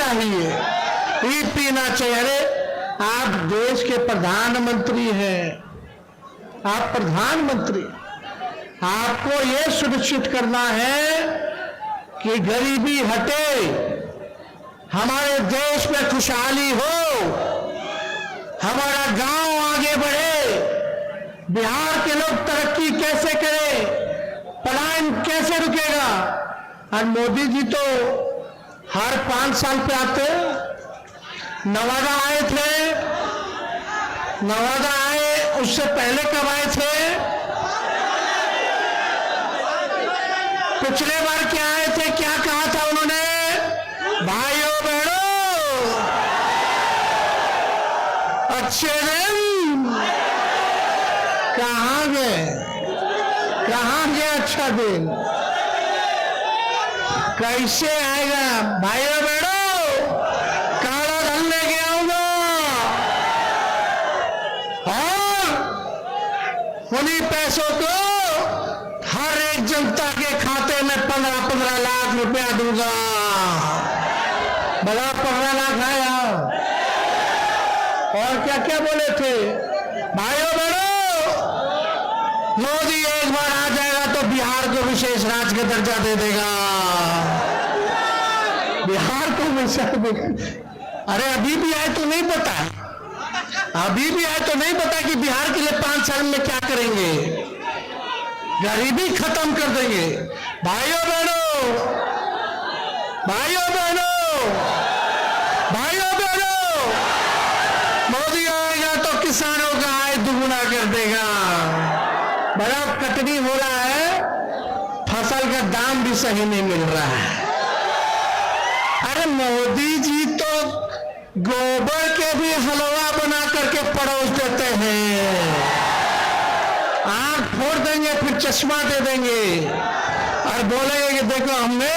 चाहिए, ही पीना चाहिए। अरे आप देश के प्रधानमंत्री हैं, आप प्रधानमंत्री, आपको यह सुनिश्चित करना है कि गरीबी हटे, हमारे देश में खुशहाली हो, हमारा गांव आगे बढ़े, बिहार के लोग तरक्की कैसे करें, पलायन कैसे रुकेगा। और मोदी जी तो हर 5 साल पे आते, नवादा आए थे, नवादा आए, उससे पहले कब आए थे, पिछले बार क्या आए थे, क्या कहा था उन्होंने, भाइयों बहनों अच्छे दिन, कहां गए, कहां गया अच्छा दिन, कैसे आएगा। भाइयों बहनों काला धन लेके आऊंगा और उन्हीं पैसों को हर एक जनता के खाते में 15-15 लाख रुपया दूंगा। बड़ा 15 लाख आया। और क्या क्या बोले थे भाइयों बहनों, मोदी एक बार आ जाएगा तो बिहार को विशेष राज्य का दर्जा दे देगा, बिहार को विशेष देगा। अरे अभी भी आए तो नहीं पता, अभी भी आए तो नहीं पता कि बिहार के लिए 5 साल में क्या करेंगे, गरीबी खत्म कर देंगे। भाइयों बहनों, भाइयों बहनों, भाइयों बहनों, मोदी आएगा तो किसानों का आय दुगुना कर देगा। बड़ा कटनी हो रहा है, फसल का दाम भी सही नहीं मिल रहा है। अरे मोदी जी तो गोबर के भी हलवा बना करके परोस देते हैं, आंख फोड़ देंगे फिर चश्मा दे देंगे और बोलेंगे कि देखो हमने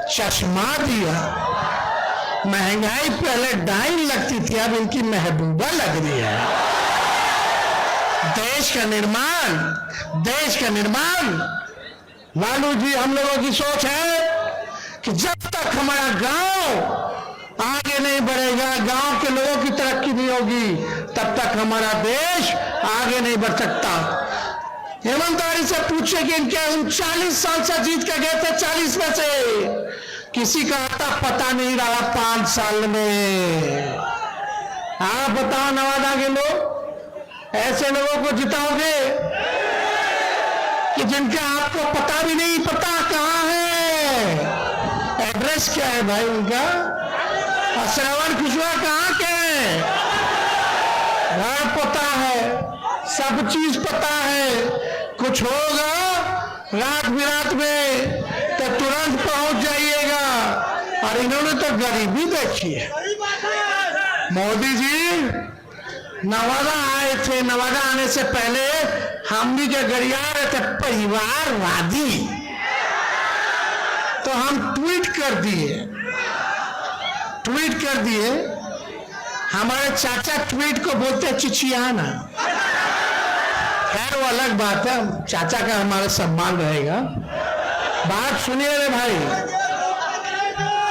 चश्मा दिया। महंगाई पहले डाइन लगती थी, अब इनकी महबूबा लग रही है। देश का निर्माण, देश का निर्माण, लालू जी हम लोगों की सोच है कि जब तक हमारा गांव आगे नहीं बढ़ेगा, गांव के लोगों की तरक्की नहीं होगी, तब तक हमारा देश आगे नहीं बढ़ सकता। ईमानदारी से पूछे कि इनके 39 साल से जीत के गए थे, 40 में से किसी का आता पता नहीं रहा 5 साल में। आप बताओ नवादा के लोग, ऐसे लोगों को जिताओगे कि जिनका आपको पता भी नहीं, पता कहां है, एड्रेस क्या है भाई उनका, श्रवण कुशवाहा कहां के हैं, घर पता है, सब चीज पता है। कुछ होगा रात बिरात में तो तुरंत पहुंच जाइएगा। और इन्होंने तो गरीबी देखी है। मोदी जी नवादा आए थे, नवादा आने से पहले हम भी क्या गरिया रहे थे, परिवारवादी, तो हम ट्वीट कर दिए, ट्वीट कर दिए। हमारे चाचा ट्वीट को बोलते हैं चिचियाना, खैर वो अलग बात है, चाचा का हमारा सम्मान रहेगा। बात सुनिए रे भाई,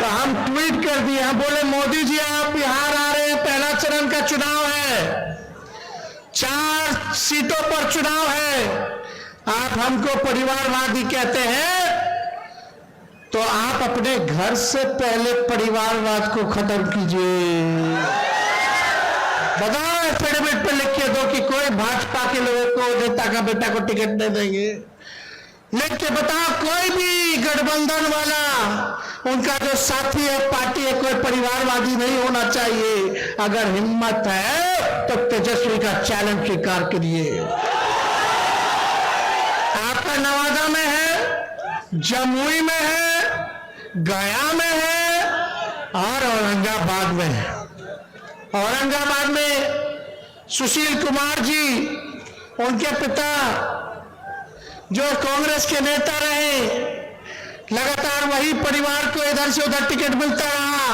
तो हम ट्वीट कर दिए, हम बोले मोदी जी आप बिहार आ रहे हैं, पहला चरण का चुनाव है, 4 सीटों पर चुनाव है, आप हमको परिवारवादी कहते हैं, तो आप अपने घर से पहले परिवारवाद को खत्म कीजिए। बताओ एफिडेविट पे लिख के दो कि कोई भाजपा के लोगों को, नेता का बेटा को टिकट नहीं देंगे। लिख के बताओ कोई भी गठबंधन वाला, उनका जो साथी है, पार्टी है, कोई परिवारवादी नहीं होना चाहिए। अगर हिम्मत है तो तेजस्वी का चैलेंज स्वीकार करिए। आपका नवादा में है, जमुई में है, गया में है और औरंगाबाद में है। औरंगाबाद में सुशील कुमार जी, उनके पिता जो कांग्रेस के नेता रहे, लगातार वही परिवार को इधर से उधर टिकट मिलता रहा।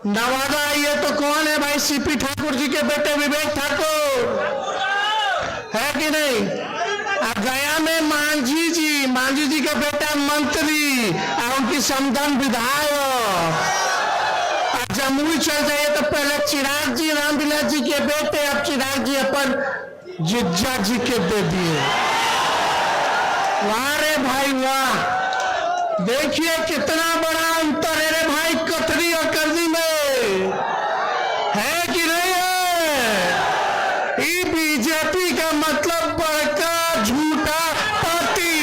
नवादा ये तो कौन है भाई, सीपी ठाकुर जी के बेटे विवेक ठाकुर है कि नहीं। अब गया में मांझी जी का बेटा मंत्री और उनकी समधन विधायक। जमुई चल जाइए तो पहले चिराग जी रामविलास जी के बेटे, अब चिराग जी अपन जिज्जा जी के दे दिए। वाह रे भाई वाह, देखिए कितना बड़ा अंतर है रे भाई कतरी और करनी में, है कि नहीं है? ये बीजेपी का मतलब बड़का झूठा पार्टी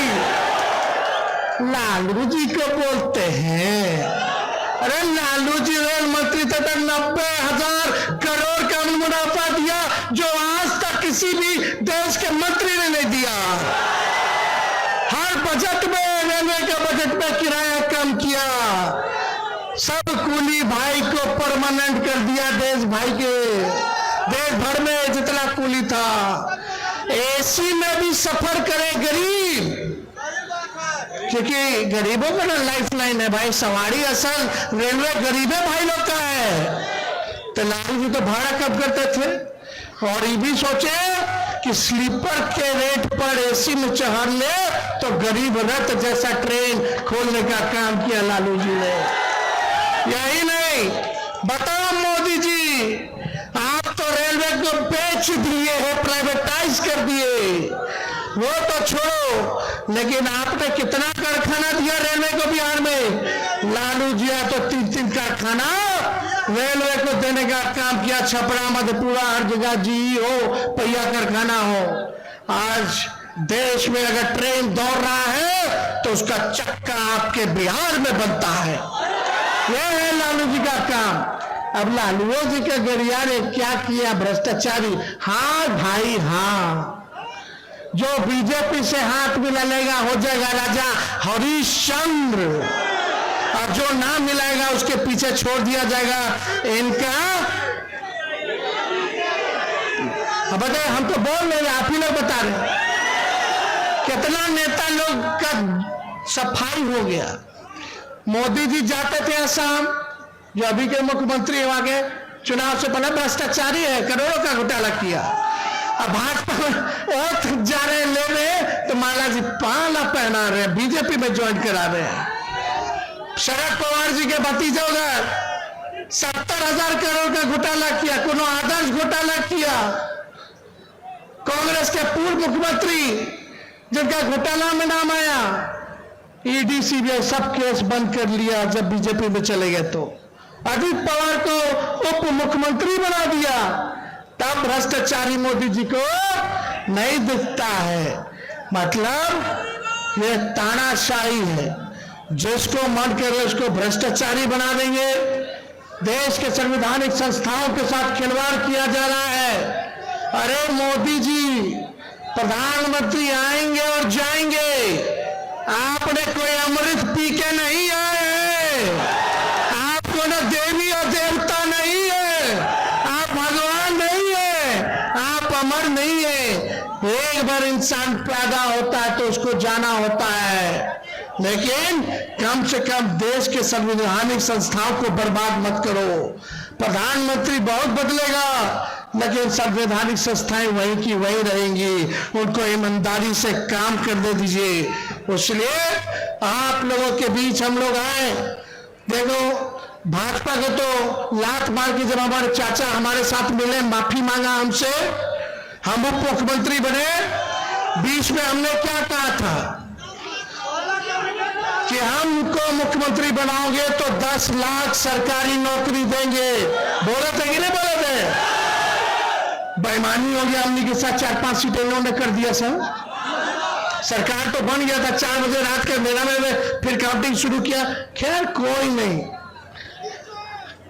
लालू जी को बोलते हैं। अरे लालू जी रेल मंत्री थे तो 90,000 करोड़ का मुनाफा दिया जो आज तक किसी भी देश के मंत्री ने नहीं दिया। हर बजट में, रेलवे के बजट में किराया कम किया, सब कूली भाई को परमानेंट कर दिया। देश भाई के देश भर में जितना कूली था, एसी में भी सफर करे गरीब, क्योंकि गरीबों का ना लाइफ लाइन है भाई। सवारी असल रेलवे गरीबे भाई लोग का है। तो लालू जी तो भाड़ा कब करते थे, और ये भी सोचे कि स्लीपर के रेट पर एसी में चढ़ ले तो गरीब रथ जैसा ट्रेन खोलने का काम किया लालू जी ने। यही नहीं, बताओ मोदी जी, आप तो रेलवे को बेच दिए हैं, प्राइवेटाइज कर दिए, वो तो छोड़ो, लेकिन आपने कितना कारखाना दिया रेलवे को बिहार में? लालू जी तो 3-3 कारखाना रेलवे को देने का काम किया। छपरा, मधेपुरा, हर जगह जी हो, पहिया कारखाना हो। आज देश में अगर ट्रेन दौड़ रहा है तो उसका चक्का आपके बिहार में बनता है। यह है लालू जी का काम। अब लालू जी के गरिया ने क्या किया? भ्रष्टाचारी। हाँ भाई हाँ, जो बीजेपी से हाथ मिलाएगा हो जाएगा राजा हरिश्चंद्र, और जो ना मिलाएगा उसके पीछे छोड़ दिया जाएगा इनका। अब बताए, हम तो बोल रहे, आप ही लोग बता रहे। कितना नेता लोग का सफाई हो गया। मोदी जी जाते थे असम, जो अभी के मुख्यमंत्री वहां के चुनाव से पहले भ्रष्टाचारी है, करोड़ों का घोटाला किया। अब भाजपा में जा रहे ले रहे तो माला जी पाला पहना रहे, बीजेपी में ज्वाइन करा रहे हैं। शरद पवार जी के भतीजे उधर 70,000 करोड़ का घोटाला किया, कोनो आदर्श घोटाला किया। कांग्रेस के पूर्व मुख्यमंत्री जिनका घोटाला में नाम आया, ईडी सीबीआई सब केस बंद कर लिया जब बीजेपी में चले गए। तो अजित पवार को उप मुख्यमंत्री बना दिया, तब भ्रष्टाचारी मोदी जी को नहीं दिखता है। मतलब ये तानाशाही है, जिसको मन करे उसको भ्रष्टाचारी बना देंगे। देश के संवैधानिक संस्थाओं के साथ खिलवाड़ किया जा रहा है। अरे मोदी जी प्रधानमंत्री आएंगे और जाएंगे, आपने कोई अमृत पी के नहीं आए हैं। आपको न देवी और देवता नहीं है, आप भगवान नहीं है, आप अमर नहीं है। एक बार इंसान पैदा होता है तो उसको जाना होता है, लेकिन कम से कम देश के संवैधानिक संस्थाओं को बर्बाद मत करो। प्रधानमंत्री बहुत बदलेगा, लेकिन संवैधानिक संस्थाएं वही की वही रहेंगी। उनको ईमानदारी से काम करने दीजिए। इसलिए आप लोगों के बीच हम लोग आए। देखो, भाजपा को तो लात मार के जब हमारे चाचा हमारे साथ मिले, माफी मांगा हमसे, हम उप मुख्यमंत्री बने। बीच में हमने क्या कहा था कि हमको मुख्यमंत्री बनाओगे तो 10 लाख सरकारी नौकरी देंगे। बोले थे कि नहीं बोले थे? बेईमानी हो गया, हमने के साथ 4-5 सीटें इन्होंने कर दिया। सरकार तो बन गया था, 4 बजे रात के अंधेरा में फिर काउंटिंग शुरू किया। खैर कोई नहीं,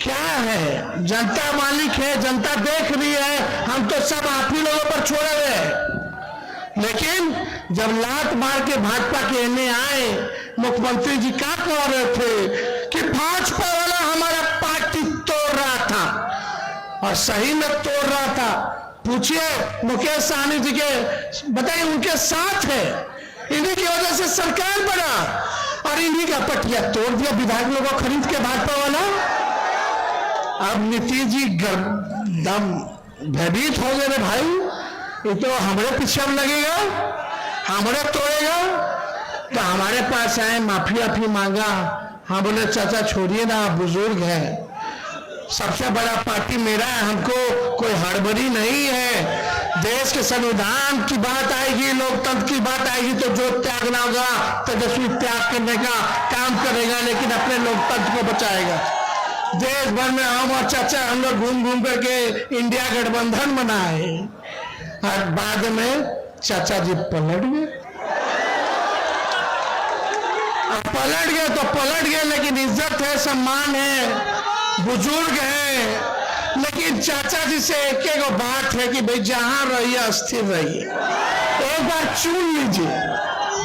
क्या है, जनता मालिक है, जनता देख रही है, हम तो सब आप ही लोगों पर छोड़े हुए। लेकिन जब लात मार के भाजपा के एने आए, मुख्यमंत्री जी क्या कह रहे थे कि भाजपा वाला हमारा पार्टी तोड़ रहा था, और सही में तोड़ रहा था। पूछिए मुकेश सहनी जी के, बताइए उनके साथ है, इन्हीं की वजह से सरकार बना, और इन्हीं का पटिया तोड़ दिया विधायक लोगों को खरीद के भाजपा वाला। अब नीतीश जी दम भयभीत हो गए भाई, ये तो हमारे पीछे लगेगा, हमारे तोड़ेगा। तो हमारे पास आए, माफी मांगा। हाँ बोले चाचा छोड़िए ना, बुजुर्ग है, सबसे बड़ा पार्टी मेरा है, हमको कोई हड़बड़ी नहीं है। देश के संविधान की बात आएगी, लोकतंत्र की बात आएगी तो जो त्यागना होगा तेजस्वी त्याग करने का काम करेगा, लेकिन अपने लोकतंत्र को बचाएगा। देश भर में हम और चाचा हम लोग घूम घूम करके इंडिया गठबंधन बनाए और बाद में चाचा जी पलट गए। पलट गए तो पलट गए, लेकिन इज्जत है, सम्मान है, बुजुर्ग है। लेकिन चाचा जी से एक बात है कि भाई जहां रहिए स्थिर रहिए, एक बार चुन लीजिए,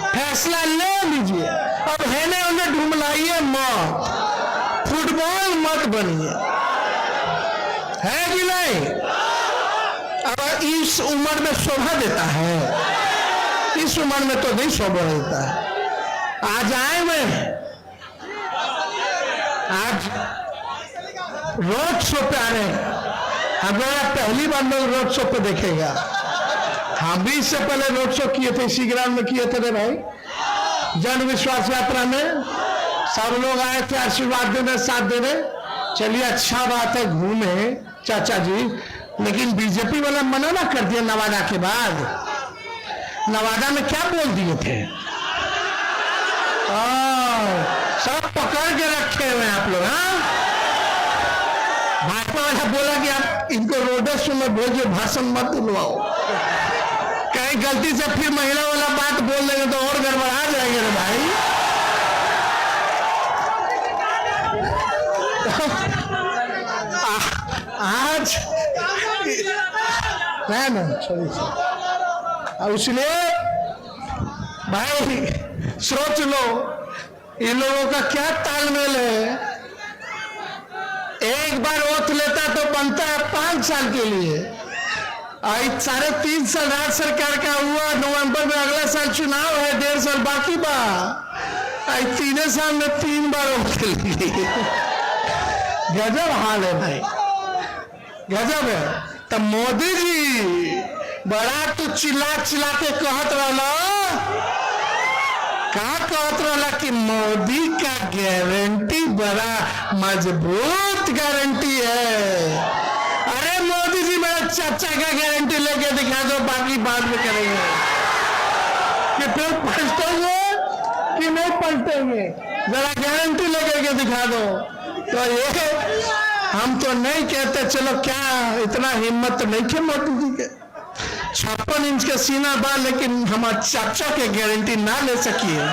फैसला ले लीजिए। अब है ने उन्हें ढूंढलाइए मत, फुटबॉल मत बनिए, है कि नहीं? अब इस उम्र में शोभा देता है, इस उम्र में तो नहीं शोभा देता है। आज आए मैं, आज रोड शो पे आ रहे हैं। हमारा पहली बार लोग रोड शो पे देखेगा। हम भी इससे पहले रोड शो किए थे, इसी ग्राउंड में किए थे रे भाई, जन विश्वास यात्रा में सब लोग आए थे आशीर्वाद देने, साथ देने। चलिए अच्छा बात है, घूमे चाचा जी, लेकिन बीजेपी वाला मना ना कर दिया नवादा के बाद। नवादा में क्या बोल दिए थे? सब पकड़ के रखे हुए आप लोग। हाँ, भाजपा वाला बोला कि आप इनको रोडस में भेजो, भाषण मत दिलवाओ, कहीं गलती से फिर महिला वाला बात बोल देंगे तो और गड़बड़ा जाएंगे रे भाई। आज ना छोड़िए, इसलिए भाई सोच लो इन लोगों का क्या तालमेल है। एक बार ओथ लेता तो बनता है 5 साल के लिए। आज 3.5 साल राज्य सरकार का हुआ, नवंबर में अगला साल चुनाव है, 1.5 साल बाकी बा। आज 3 साल में 3 बार ओथ लिए। गजब हाल है भाई, गजब है। तो मोदी जी बड़ा तो चिल्ला चिल्ला के कहत रहा, क्या कहत रहा कि मोदी का गारंटी बड़ा मजबूत गारंटी है। अरे मोदी जी मेरा चाचा का गारंटी लेके दिखा दो, बाकी बाद में करेंगे। कि फिर पलटेंगे कि नहीं पलटेंगे, जरा गारंटी लेकर के दिखा दो। तो ये हम तो नहीं कहते, चलो क्या इतना हिम्मत तो नहीं थे मोदी जी के, 56 इंच का सीना बा, लेकिन हमारे चाचा के गारंटी ना ले सकिए।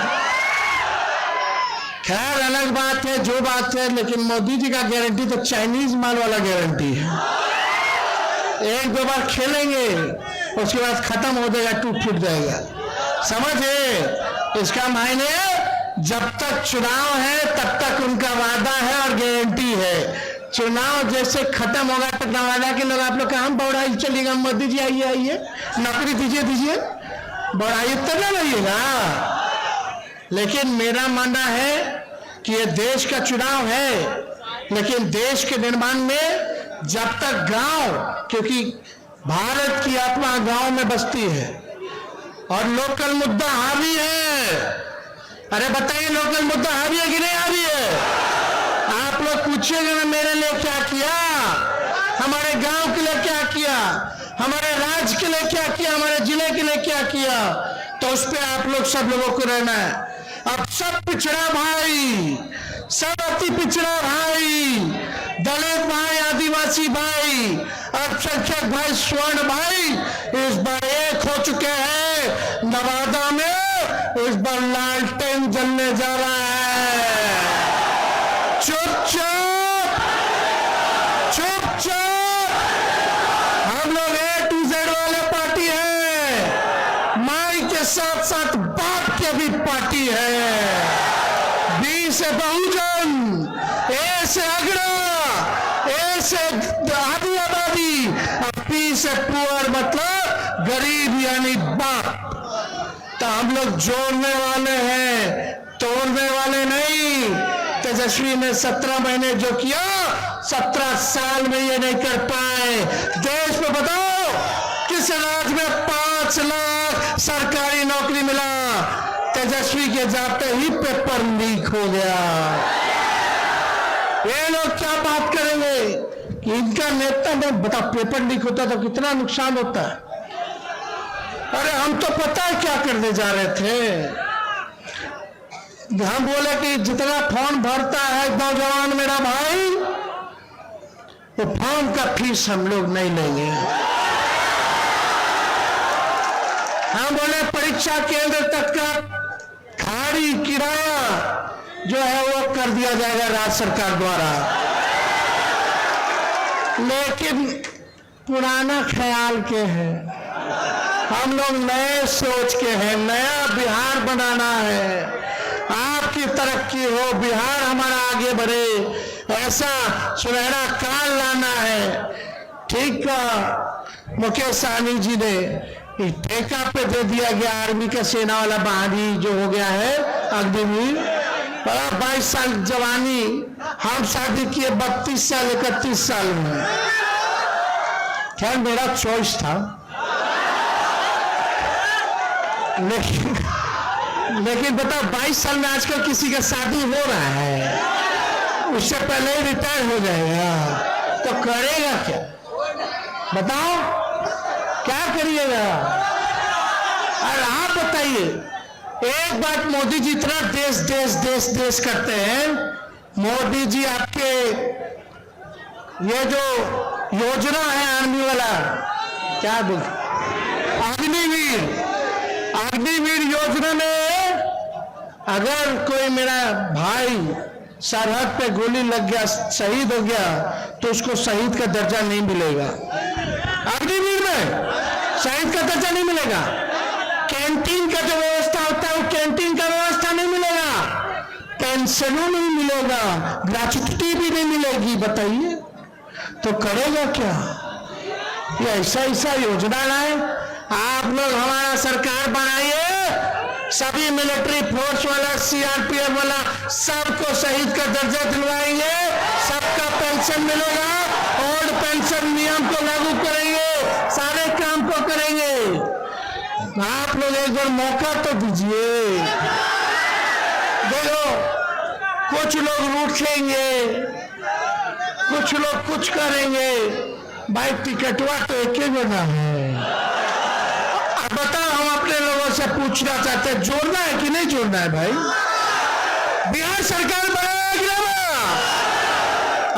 खैर अलग बात है, जो बात है, लेकिन मोदी जी का गारंटी तो चाइनीज माल वाला गारंटी है। 1-2 बार खेलेंगे, उसके बाद खत्म हो जाएगा, टूट फूट जाएगा। समझे इसका मायने? जब तक चुनाव है तब तक उनका वादा है और गारंटी है। चुनाव जैसे खत्म होगा तो नवादा के लोग आप लोग काम बढ़ाई चलिएगा, मोदी जी आइए आइए, नौकरी दीजिए दीजिए, बढ़ाइए तो ना रहिएगा। लेकिन मेरा मानना है कि ये देश का चुनाव है, लेकिन देश के निर्माण में जब तक गांव, क्योंकि भारत की आत्मा गांव में बसती है और लोकल मुद्दा हावी है। अरे बताइए, लोकल मुद्दा हावी है कि नहीं हावी है? आप लोग पूछिएगा ना, मेरे लिए क्या किया, हमारे गांव के लिए क्या किया, हमारे राज्य के लिए क्या किया, हमारे जिले के लिए क्या किया, तो उस पर आप लोग सब लोगों को रहना है। अब सब पिछड़ा भाई, सब अति पिछड़ा भाई, दलित भाई, आदिवासी भाई, अल्पसंख्यक भाई, स्वर्ण भाई इस बार एक हो चुके हैं। नवादा में इस बार लालटेन जलने जा रहा है। चुपचाप चुपचाप, हम लोग A to Z वाले पार्टी है, माई के साथ साथ बाप के भी पार्टी है। B से बहुजन, A से अग्रा, A से आदि आबादी, और P से पुअर मतलब गरीब यानी बाप। तो हम लोग जोड़ने वाले हैं, तोड़ने वाले नहीं। तेजस्वी ने 17 महीने जो किया, 17 साल में ये नहीं कर पाए। देश में बताओ किस राज्य में 5 लाख सरकारी नौकरी मिला? तेजस्वी के जाते ही पेपर लीक हो गया। ये लोग क्या बात करेंगे कि इनका नेता में बता पेपर लीक होता तो कितना नुकसान होता है। अरे हम तो पता है क्या करने जा रहे थे, हम बोले कि जितना फॉर्म भरता है नौजवान मेरा भाई, तो फॉर्म का फीस हम लोग नहीं लेंगे। हम बोले परीक्षा केंद्र तक का खाड़ी किराया जो है वो कर दिया जाएगा राज्य सरकार द्वारा। लेकिन पुराना ख्याल के हैं, हम लोग नए सोच के हैं, नया बिहार बनाना है, आपकी तरक्की हो, बिहार हमारा आगे बढ़े, ऐसा सुनहरा काल लाना है। ठीक का मुकेश सहनी जी ने ठेका पे दे दिया गया आर्मी का सेना वाला बहाली जो हो गया है अग्निवीर, 22 साल जवानी, हम शादी किए 32 साल 31 साल में। खैर मेरा चॉइस था, लेकिन बता 22 साल में आजकल किसी का शादी हो रहा है, उससे पहले ही रिटायर हो जाएगा, तो करेगा क्या बताओ, क्या करिएगा। और आप बताइए, एक बात मोदी जी इतना देश देश देश देश करते हैं, मोदी जी आपके ये जो योजना है आर्मी वाला, क्या बोलते अग्निवीर योजना में अगर कोई मेरा भाई सरहद पे गोली लग गया, शहीद हो गया, तो उसको शहीद का दर्जा नहीं मिलेगा। अग्निवीर में शहीद का दर्जा नहीं मिलेगा। कैंटीन का जो व्यवस्था होता है वो कैंटीन का व्यवस्था नहीं मिलेगा, पेंशनों नहीं मिलेगा, ग्रेच्युटी भी नहीं मिलेगी। बताइए तो करेगा क्या? ये ऐसा योजना लाए आप लोग, हमारा सरकार बनाइए, सभी मिलिट्री फोर्स वाला, सीआरपीएफ वाला, सबको शहीद का दर्जा दिलवाएंगे, सबका पेंशन मिलेगा, ओल्ड पेंशन नियम को लागू करेंगे, सारे काम को करेंगे। आप लोग एक बार मौका तो दीजिए। देखो कुछ लोग रूठेंगे, कुछ लोग कुछ करेंगे, भाई टिकटवा तो एक ही बना है। अब बताओ, हम अपने लोगों से पूछना चाहते हैं, जोड़ना है कि नहीं जोड़ना है? भाई बिहार सरकार बनाएगा कि नहीं बना?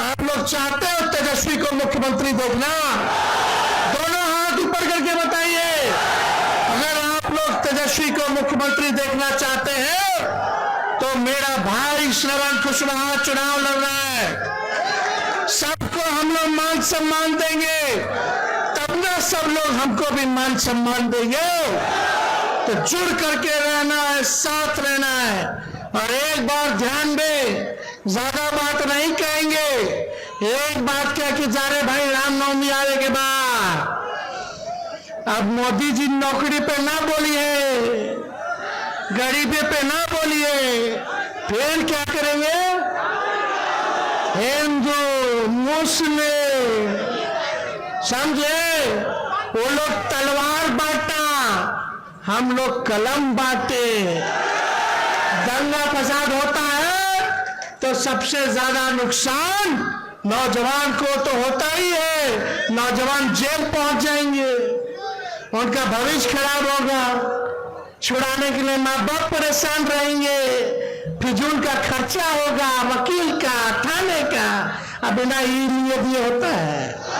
आप लोग चाहते हो तेजस्वी को मुख्यमंत्री देखना? दोनों हाथ ऊपर करके बताइए, अगर आप लोग तेजस्वी को मुख्यमंत्री देखना चाहते हैं तो मेरा भाई श्रवण कुशवाहा चुनाव लड़ रहा है, सबको हम लोग मान सम्मान देंगे, तब ना सब लोग हमको भी मान सम्मान देंगे। तो जुड़ करके रहना है, साथ रहना है। और एक बार ध्यान दे, ज्यादा बात नहीं कहेंगे, एक बात क्या कि जा रहे भाई रामनवमी आने के बाद अब मोदी जी नौकरी पे ना बोलिए, गरीबी पे ना बोलिए, फिर क्या करेंगे? हिंदू मुस्लिम समझे, वो लोग तलवार बांटा, हम लोग कलम बांटे। दंगा फसाद होता है तो सबसे ज्यादा नुकसान नौजवान को तो होता ही है, नौजवान जेल पहुंच जाएंगे, उनका भविष्य खराब होगा, छुड़ाने के लिए माँ बाप परेशान रहेंगे, फिजूल का खर्चा होगा, वकील का, थाने का, अब बिना ये होता है।